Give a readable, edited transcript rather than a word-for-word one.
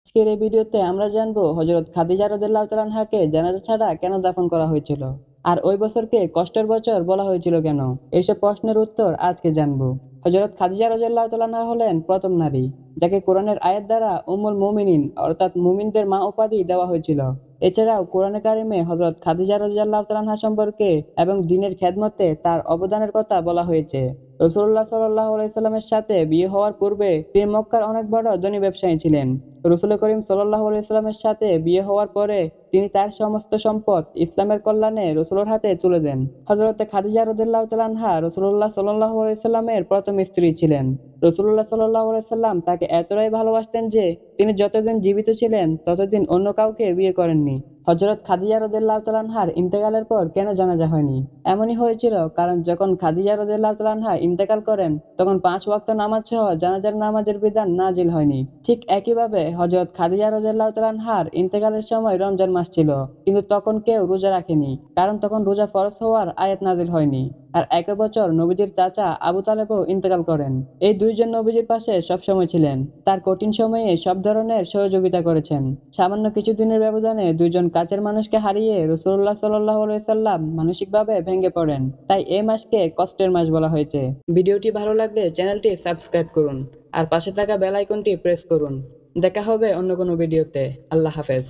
আজকের এই ভিডিওতে আমরা জানবো হযরত খাদিজা রাদিয়াল্লাহু তাআলা আনহাকে জানাজা ছাড়া কেন দাফন করা হয়েছিল, আর ওই বছরকে কষ্টের বছর বলা হয়েছিল কেন। এইসব প্রশ্নের উত্তর আজকে জানবো। হযরত খাদিজা রাদিয়াল্লাহু তাআলা আনহা হলেন প্রথম নারী যাকে কোরআনের আয়াত দ্বারা উম্মুল মুমিনিন অর্থাৎ মুমিনদের মা উপাধি দেওয়া হয়েছিল। এছাড়াও কোরআনে কারিমে হযরত খাদিজা রাদিয়াল্লাহু তাআলা আনহা সম্পর্কে এবং দ্বীনের খেদমতে তার অবদানের কথা বলা হয়েছে। রাসূলুল্লাহ সাল্লাল্লাহু আলাইহি সাল্লামের সাথে বিয়ে হওয়ার পূর্বে তিনি মক্কার অনেক বড় ধনী ব্যবসায়ী ছিলেন। রাসূল করিম সাল্লাল্লাহু আলাইহি সাল্লামের সাথে বিয়ে হওয়ার পরে তিনি তার সমস্ত সম্পদ ইসলামের কল্যাণে রাসূলের হাতে তুলে দেন। হযরতে খাদিজা রাদিয়াল্লাহু তাআলা আনহা রাসূলুল্লাহ সাল্লাল্লাহু আলাইহি সাল্লামের প্রথম স্ত্রী ছিলেন। রাসূলুল্লাহ সাল্লাল্লাহু আলাইহি সাল্লাম তাকে এতটাই ভালোবাসতেন যে তিনি যতদিন জীবিত ছিলেন ততদিন অন্য কাউকে বিয়ে করেননি। হযরত খাদিজা রাদিয়াল্লাহু তাআলা আনহার ইন্তেকালের পর কেন জানাজা হয়নি? এমনই হয়েছিল কারণ যখন খাদিজা রাদিয়াল্লাহু তাআলা আনহা ইন্তেকাল করেন তখন ৫ ওয়াক্ত নামাজ সহ জানাজার নামাজের বিধান নাজিল হয়নি। ঠিক একইভাবে হযরত খাদিজা রাদিয়াল্লাহু তাআলা আনহার ইন্তেকালের সময় রমজান মাস ছিল, কিন্তু তখন কেউ রোজা রাখেনি, কারণ তখন রোজা ফরজ হওয়ার আয়াত নাজিল হয়নি। আর একই বছর নবীজির চাচা আবু তালেবও ইন্তেকাল করেন। এই দুইজন নবীজির পাশে সবসময় ছিলেন, তার কঠিন সময়ে সব ধরনের সহযোগিতা করেছেন। সামান্য কিছুদিনের ব্যবধানে দুইজন কাছের মানুষকে হারিয়ে রাসূলুল্লাহ সাল্লাল্লাহু আলাইহি সাল্লাম মানসিকভাবে ভেঙে পড়েন। তাই এই মাসকে কষ্টের মাস বলা হয়েছে। ভিডিওটি ভালো লাগলে চ্যানেলটি সাবস্ক্রাইব করুন আর পাশে থাকা বেল আইকনটি প্রেস করুন। দেখা হবে অন্য কোনো ভিডিওতে। আল্লাহ হাফেজ।